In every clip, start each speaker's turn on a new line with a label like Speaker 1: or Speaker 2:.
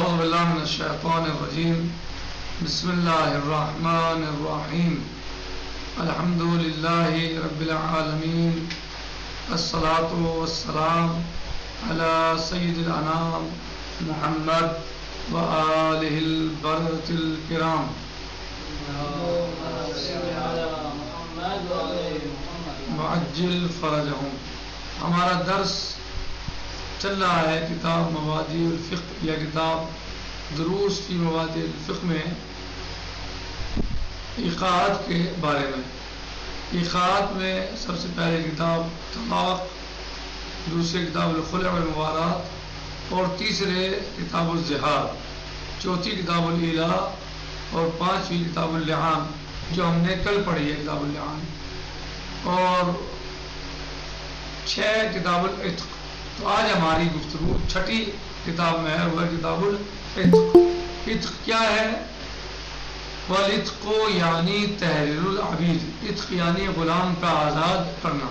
Speaker 1: اعوذ باللہ من الشیطان الرجیم بسم اللہ الرحمن الرحیم الحمد للہ رب العالمین الصلاۃ والسلام علی سید الانام محمد وآلہ البررۃ الکرام وعجل فرجہم۔ ہمارا درس چل رہا ہے کتاب مبادئ الفقہ یا کتاب دروس فی مبادئ الفقہ میں ایقاعات کے بارے میں۔ ایقاعات میں سب سے پہلے کتاب طلاق، دوسری کتاب الخلع والموارات اور تیسرے کتاب الزہار، چوتھی کتاب الإیلاء اور پانچویں کتاب اللعان جو ہم نے کل پڑھی ہے کتاب اللعان، اور 6 کتاب العتق۔ تو آج ہماری گفتگو چھٹی کتاب میں ہے، وہ کتاب العتق۔ عتق کیا ہے؟ والعتق یعنی تحریر العبید، عتق یعنی غلام کا آزاد کرنا۔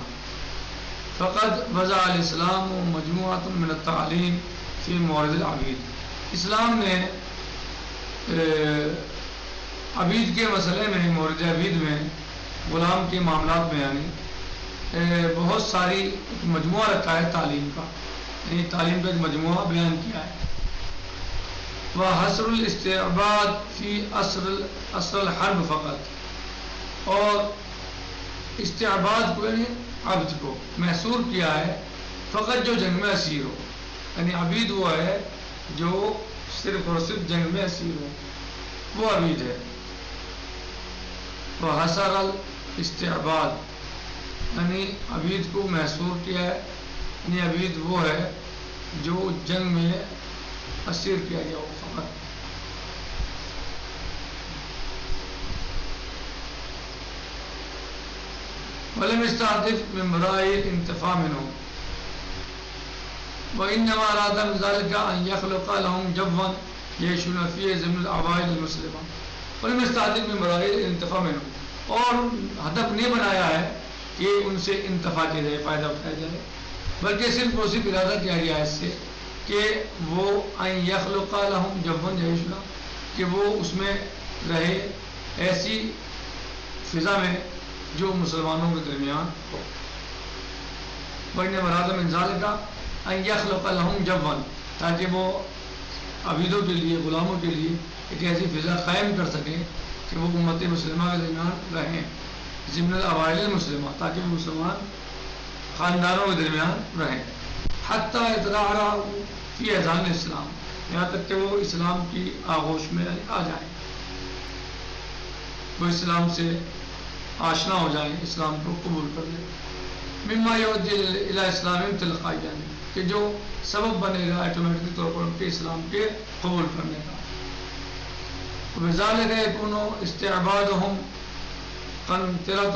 Speaker 1: فقد وضع الاسلام مجموعۃ من التعلیم فی مورد العبید، اسلام نے عبید کے مسئلے میں، مورد عبید میں، غلام کے معاملات میں یعنی بہت ساری مجموعہ رکھا ہے تعلیم کا، یعنی تعلیم کا ایک مجموعہ بیان کیا ہے۔ وحصر الاستعباد فی اصل الحرب فقط، اور استعباد کو یعنی عبد کو محصور کیا ہے فقط جو جنگ میں اسیر ہو، یعنی عبید وہ ہے جو صرف اور صرف جنگ میں اسیر ہو، وہ عبید ہے۔ وحصر الاستعباد یعنی عبید کو محصور کیا ہے، یعنی عبید وہ ہے جو جنگ میں اسیر کیا گیا ہو فقط۔ ولم يستهدف من برائے الانتفاع منه، وإنما أراد من ذلك أن يخلق لهم جوا يعيشون فيه ضمن العوائل المسلمة۔ ولم يستهدف من برائے الانتفاع منه، اور ہدف نہیں بنایا ہے کہ ان سے انتفاع کیا جائے، فائدہ اٹھایا جائے، بلکہ صرف اسی کو ارادہ کیا گیا ہے اس سے کہ وہ ان یخلق لهم جوا یعیشون، کہ وہ اس میں رہے ایسی فضا میں جو مسلمانوں کے درمیان ہو۔ وَإِنَّ مَرَادَ مِنْ ذَلِكَ أَنْ يَخْلُقَ لَهُمْ جَوًّا، تاکہ وہ عبیدوں کے لیے، غلاموں کے لیے ایک ایسی فضا قائم کر سکیں کہ وہ امت مسلمہ کے درمیان رہیں، ضمن العوائل المسلمہ، تاکہ وہ مسلمان خاندانوں کے درمیان رہیں۔ حتیٰ اطلاع فی اذان الاسلام، یہاں تک کہ وہ اسلام کی آغوش میں آ جائیں، وہ اسلام سے آشنا ہو جائیں، اسلام کو قبول کر لیں۔ مما یؤدی الی اسلام تلقائیاً، کہ جو سبب بنے گا آٹومیٹک طور پر ان کے اسلام کے قبول کرنے کا۔ وبذالک یکون استعبادہم قنطرۃ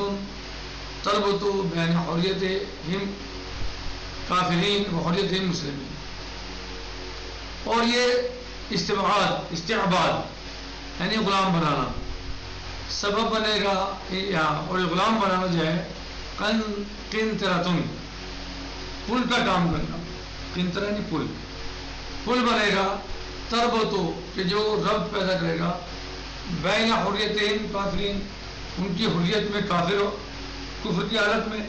Speaker 1: تربط بین حریتہم کافرین و حریتہم مسلمین، اور یہ استعباد یعنی غلام بنانا سبب بنے گا، اور غلام بنانا جو ہے قنطرۃ پل کا کام کرنا، قنطرہ یعنی پل بنے گا، تربط کہ جو ربط پیدا کرے گا، بین حریتہم کافرین ان کی حریت میں، کافر کفر کی حالت میں،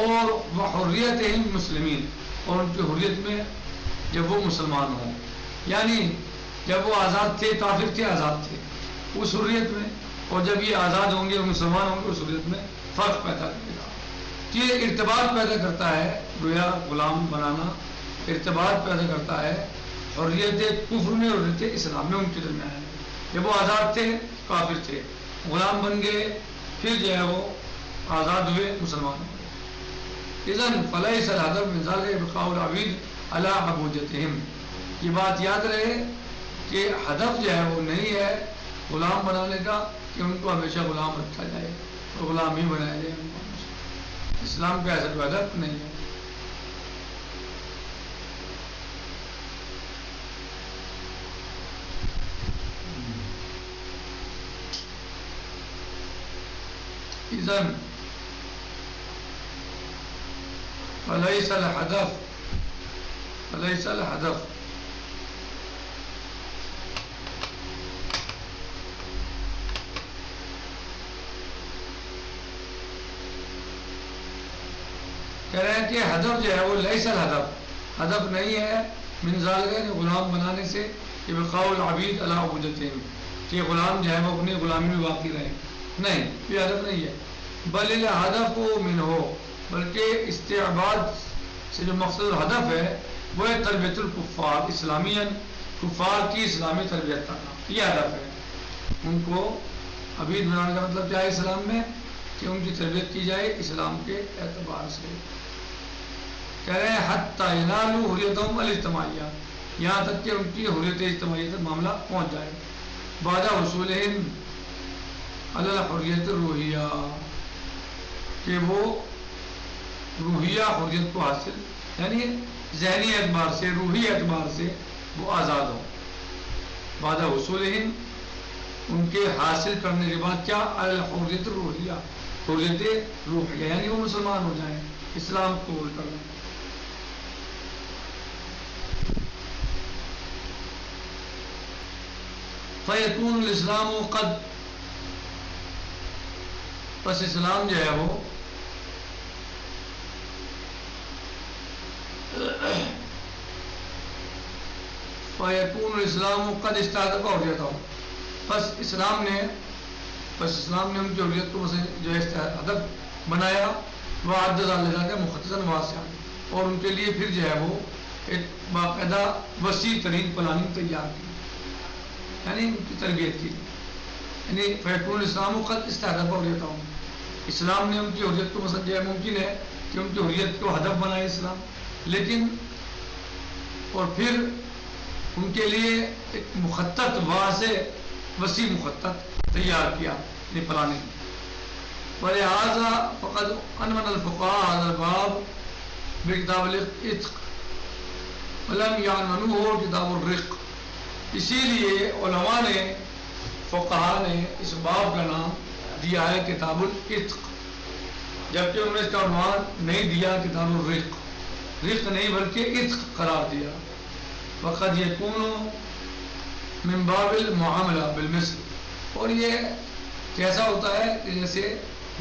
Speaker 1: اور وحریتہم مسلمین اور ان کی حریت میں جب وہ مسلمان ہوں، یعنی جب وہ آزاد تھے، کافر تھے، آزاد تھے اس حریت میں، اور جب یہ آزاد ہوں گے اور مسلمان ہوں گے اس حریت میں فرق پیدا کرے گا۔ یہ ارتباط پیدا کرتا ہے، گویا غلام بنانا ارتباط پیدا کرتا ہے حریت کفر میں اور حریت اسلام میں ان کے درمیان۔ جب وہ آزاد تھے، کافر تھے، غلام بن گئے، پھر جو ہے وہ آزاد ہوئے، مسلمان ہوئے۔ اذن فلیس الہدف من ذلک بقاء العبید علی عبودیتہم، یہ بات یاد رہے کہ ہدف جو ہے وہ نہیں ہے غلام بنانے کا کہ ان کو ہمیشہ غلام رکھا جائے اور غلام ہی بنایا جائے ان کو ہمیشہ۔ اسلام کا ایسا کوئی ہدف نہیں ہے۔ اذن فليس الهدف کہہ رہے ہیں کہ ہدف جو ہے وہ لیس الہدف، ہدف نہیں ہے من ذالک غلام بنانے سے کہ بقاء العبید علی عبودتہم، کہ غلام جو ہے وہ اپنی غلامی میں باقی رہے، نہیں یہ ہدف نہیں ہے، بل الہدف منہ، بلکہ استعباد سے جو مقصد ہدف ہے وہ ہے تربیت الکفار اسلامیاً، کفار کی اسلامی تربیت کرنا، یہ ہدف ہے۔ ان کو عبید بنانے کا مطلب کیا ہے اسلام میں، کہ ان کی تربیت کی جائے اسلام کے اعتبار سے۔ کہہ رہے ہیں حتی ینالوا حریتہم الاجتماعیہ، یہاں تک کہ ان کی حریت اجتماعیہ تک معاملہ پہنچ جائے، بعد حصولہم علی الحریت الروحیہ، کہ وہ روحیہ حریت کو حاصل، یعنی ذہنی اعتبار سے روحی اعتبار سے وہ آزاد ہوں، بعد حصولہم ان کے حاصل کرنے کے بعد کیا علی الحریت الروحیہ، حریت روحیہ، یعنی وہ مسلمان ہو جائیں، اسلام قبول کر لیں۔ فیکون الاسلام قد، پس اسلام جو ہے وہ فیکون الاسلام قد استحقق حریتہ، پس اسلام نے ان کی حریت کو جو ہے ہدف بنایا، وہ عدد اللہ کا مختصر واسعہ، اور ان کے لیے پھر جو ہے وہ ایک باقاعدہ وسیع ترین پلاننگ تیار کی، یعنی ان کی تربیت کی، یعنی فیکون الاسلام قد استحقق حریتہ، اسلام نے ان کی حریت کو جو ہے ممکن ہے کہ ان کی حریت کو ہدف بنائے اسلام، لیکن اور پھر ان کے لیے ایک مخطط واضح وسیع مخطط تیار کیا، یعنی پلاننگ۔ ولہذا فقد عنون الفقهاء هذا الباب بکتاب العتق ولم يعنونوه کتاب الرق، اسی لیے علماء نے فقہاء نے اس باب کا نام دیا ہے کتاب العتق، جبکہ انہوں نے اس کا عنوان نہیں دیا کتاب الرق، رق نہیں بلکہ عتق قرار دیا۔ وقد یکون من باب المعاملہ بالمثل، اور یہ کیسا ہوتا ہے کہ جیسے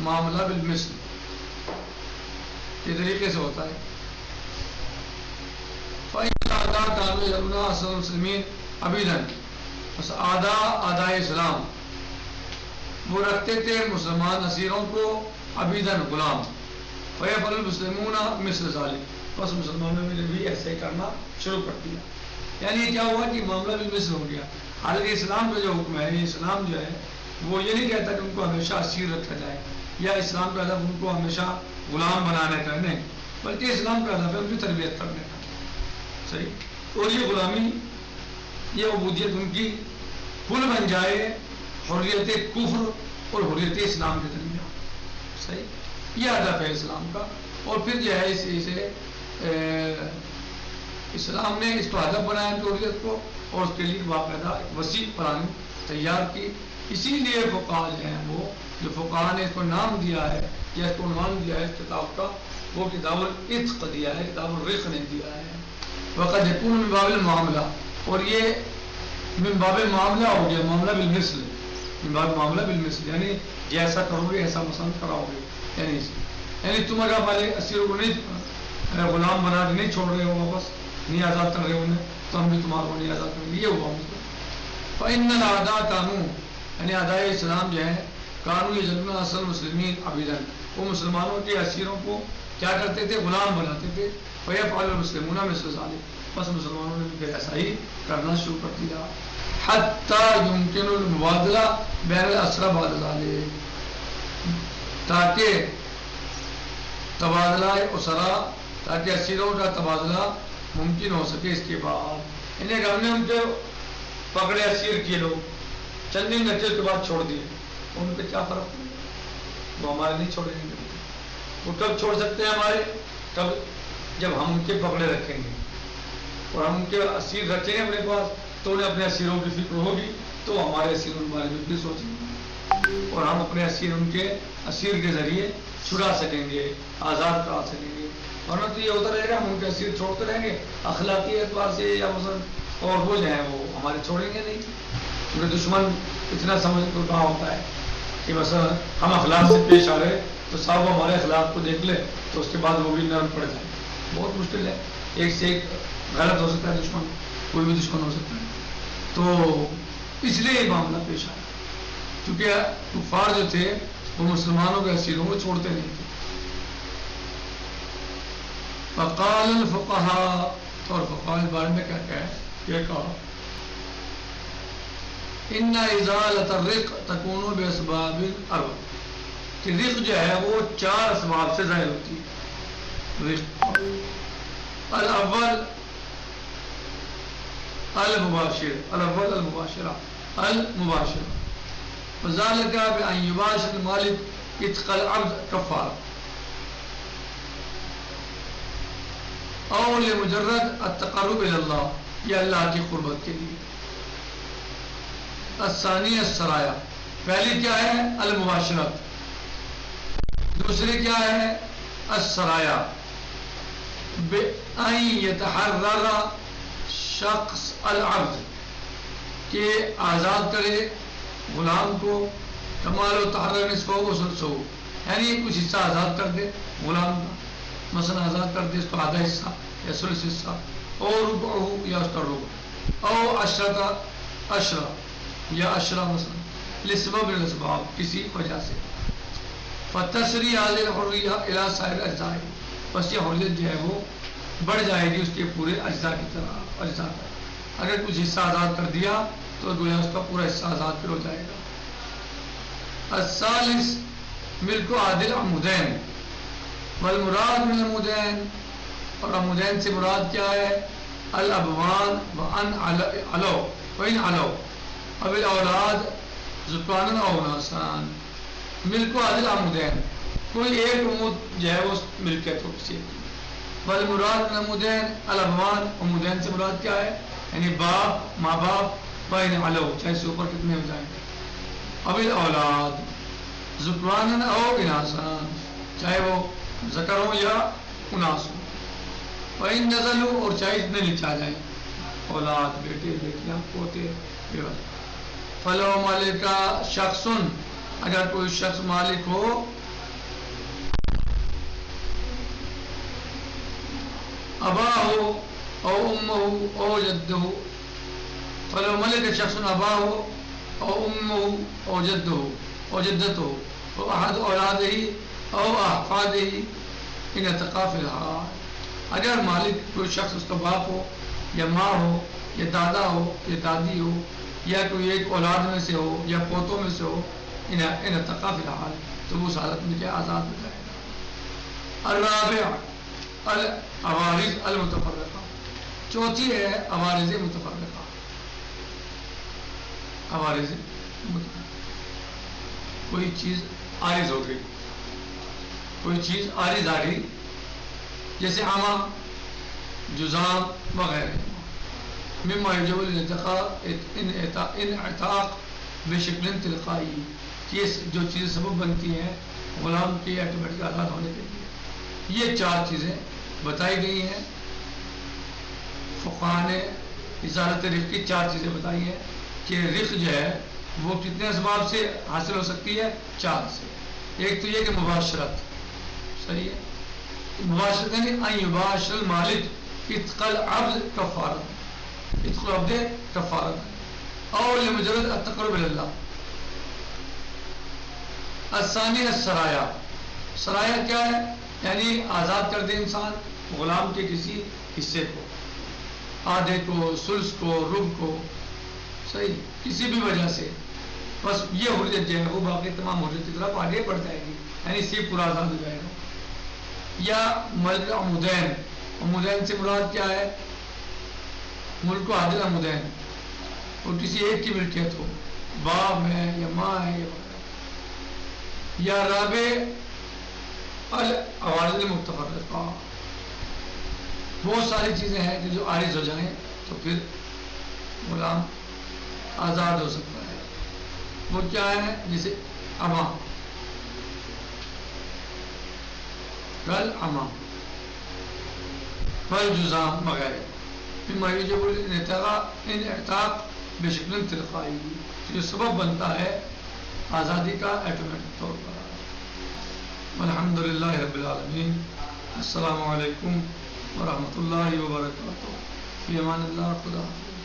Speaker 1: معاملہ بالمثل کے طریقے سے ہوتا ہے۔ فإن الأعداء كانوا يرون أصل المسلمين عبيدا، بس اعداء اسلام وہ رکھتے تھے مسلمان اسیروں کو عبیدن غلام، فیفعل المسلمون مثل ذلك، بس مسلمانوں نے بھی ایسے کرنا شروع کر دیا، یعنی کیا ہوا کہ معاملہ بھی مثل ہو گیا۔ حالانکہ اسلام کا جو حکم ہے، یہ اسلام جو ہے وہ یہ نہیں کہتا کہ ان کو ہمیشہ اسیر رکھا جائے، یا اسلام کا ہدف ان کو ہمیشہ غلام بنانے کا نہیں، بلکہ اسلام کا ہدف ہے ان کی تربیت کرنے کا، صحیح، اور یہ غلامی یہ عبودیت ان کی پل بن جائے حریت کفر اور حریت اسلام کے درمیان، صحیح، یہ ہدف ہے اسلام کا۔ اور پھر جو ہے اسے اسلام نے اس کو ہدف بنایا حریت کو، اور اس کے لیے باقاعدہ وسیع پلاننگ تیار کی۔ اسی لیے فقہاء جو ہیں وہ جو فقہاء نے اس کو نام دیا ہے یا اس کو عنوان دیا ہے اس کتاب کا، وہ کتاب العتق دیا ہے، کتاب الرق نے دیا ہے۔ وقد یکون من باب المعاملہ، اور یہ من باب معاملہ ہو گیا، معاملہ بالمثل، من باب معاملہ بالمثل، یعنی جیسا کرو گے ایسا پسند کراؤ گے، یعنی تم اگر ہمارے اسیروں کو نہیں غلام بنا کے نہیں چھوڑ رہے ہو، واپس نہیں آزاد کر رہے ہو انہیں، تو ہم بھی تمہارے کو نہیں آزاد کریں گے، یہ ہوا مطلب۔ فإن الأعداء كانوا، یعنی اعداء اسلام جو ہیں، کانو یجعلون اصل المسلمین عبیدا، وہ مسلمانوں کے اسیروں کو کیا کرتے تھے، غلام بناتے تھے۔ فیفعل المسلمون مثل ذلك، بس مسلمانوں نے بھی ایسا ہی کرنا شروع کر دیا۔ حتی یمکن المبادلہ بین الاسری بعد ذلك، تاکہ تبادلہ اسرا، تاکہ اسیروں کا تبادلہ ممکن ہو سکے اس کے بعد، انہیں ہم نے ان کے پکڑے اسیر کیے لوگ، چند دن رکھے اس کے بعد چھوڑ دیے، ان پہ کیا فرق ہے، وہ ہمارے نہیں چھوڑیں گے، وہ کب چھوڑ سکتے ہیں ہمارے، کب جب ہم ان کے پکڑے رکھیں گے اور ہم ان کے اسیر رکھیں گے اپنے پاس، تو انہیں اپنے اسیروں کی فکر ہوگی، تو ہمارے اسیر ان بارے میں بھی سوچیں گے، اور ہم اپنے اسیر ان کے اسیر کے ذریعے چھڑا سکیں گے، آزاد کرا سکیں گے۔ ورنہ تو یہ ہوتا رہے گا، ہم ان کے اسیر چھوڑتے رہیں گے اخلاقی اعتبار سے یا مثلا، اور وہ جو ہیں وہ ہمارے چھوڑیں گے نہیں، کیونکہ دشمن اتنا سمجھ تو کہاں ہوتا ہے کہ مثلا ہم اخلاق سے پیش آ رہے تو صاحب ہمارے اخلاق کو دیکھ لے تو اس کے بعد وہ بھی نرم پڑ جائے. بہت مشکل ہے. ایک سے ایک غلط ہو سکتا ہے دشمن, کوئی بھی دشمن ہو سکتا ہے. تو اس لیے یہ معاملہ پیش آیا, کیونکہ کفار جو تھے وہ مسلمانوں کے اسیروں کو چھوڑتے نہیں تھے. فقال الفقهاء, اور فقہاء اس بارے میں کہتا ہے یہ کہا ان ازالۃ الرق تکون باسباب اربع, کہ رق جو ہے وہ 4 اسباب سے ظاہر ہوتی ہے. الاول المباشرہ وذلك بأن يباشر المالك اتق العبد كفارة او لمجرد التقرب الى اللہ, یا اللہ کی قربت کے لیے. الثانی السرایا, پہلی کیا ہے المباشرت, دوسری کیا ہے السرایا. بأن يتحرر شخص العبد, کہ آزاد کرے غلام کو, کمال و تحرر نصفہ و ثلثہ, یعنی کچھ حصہ آزاد کر دے غلام کا, مثلا آزاد کر دے اس کو آدھا حصہ یا ثلث حصہ, اور ربعہ یا اس کا ربع, او عشرہ یا عشرہ مثلا لسبب الاسباب, کسی وجہ سے. فتسری هذه الحریہ الی سائر اجزاء, بس یہ حریت جو ہے وہ بڑھ جائے گی اس کے پورے اجزاء کی طرح. اجزاء اگر کچھ حصہ آزاد کر دیا تو گویا اس کا پورا حصہ آزاد پھر ہو جائے گا. الثالث ملک عادل عمودین والمراد من العمودین, اور عمودین سے مراد کیا ہے الابوان وان علو وان علو اب الاولاد ذکرانا او اناسان. ملک عادل عمودین, کوئی ایک عمود جو ہے وہ ملکیت ہو کسی کی. والمراد من العمودین الابوان, عمودین سے مراد کیا ہے یعنی باپ ماں باپ وان علو, چاہے سے اوپر کتنے ہو جائیں. اب الاولاد ذکرانا او اناسان, چاہے وہ ذکر ہو یا اناس ہو. وَإِن نَزَلُوا, اور چاہے اتنے نیچے آ جائیں, اولاد بیٹے بیٹیاں پوتے بیوہ. فَلَوْ مَلِكَ شَخْصٌ, اگر کوئی شخص مالک ہو اباہ او امہ او جدہ, فَلَوْ مَلِكَ شَخْصٌ اباہ او امہ او جدہ او جدتہ او احد اولادہ او احفادہ ان ارتقا فی الحال. اگر مالک کوئی شخص اس کا باپ ہو یا ماں ہو یا دادا ہو یا دادی ہو یا کوئی ایک اولاد میں سے ہو یا پوتوں میں سے ہو, ان ارتقا فی الحال, تو وہ اس حالت میں کیا آزاد ہو جائے گا. الرابع العوارض المتفرقہ, چوتھی ہے عوارض متفرقہ. عوارض متفرقہ, کوئی چیز عارض ہو گئی, کوئی چیز عارض آ گئی, جیسے عامہ جزام وغیرہ. مما یجوز الانتقاء انعتاق بشکل تلقائی, یہ جو چیزیں سبب بنتی ہیں غلام کے آٹومیٹک آزاد ہونے کے لیے. یہ 4 چیزیں بتائی گئی ہیں فقہاء نے. ازالت رق کی 4 چیزیں بتائی ہیں کہ رق جو ہے وہ کتنے اسباب سے حاصل ہو سکتی ہے, 4 سے. ایک تو یہ کہ مباشرت, صحیح ہے, مباشرت یعنی ان یباشر المالک اتق العبد کفارۃ, اتق العبد کفارۃ او لمجرد التقرب الی اللہ. الثانی السرایا, سرایا کیا ہے یعنی آزاد کر دے انسان غلام کے کسی حصے کو, آدھے کو, ثلث کو, ربع کو, صحیح, کسی بھی وجہ سے. بس یہ حریت جو ہے وہ باقی تمام حریت کی طرف آگے بڑھ جائے گی, یعنی اس سے پورا آزاد ہو جائے گا. یا ملک عمودین, عمودین سے مراد کیا ہے ملک عادل عمودین, اور کسی ایک کی ملکیت ہو, باپ ہے یا ماں ہے یا وغیرہ. یا رابع العوارض المتفرقہ, بہت ساری چیزیں ہیں کہ جو عارض ہو جائیں تو پھر غلام آزاد ہو سکتا ہے. وہ کیا ہے جیسے اما, کل اما, پل جزام وغیرہ. مما یجب انعتاق بشکل تلقائی, جو سبب بنتا ہے آزادی کا آٹومیٹک طور پر. الحمدللہ رب العالمین. السلام علیکم ورحمۃ اللہ وبرکاتہ. فی امان اللہ. خدا حافظ.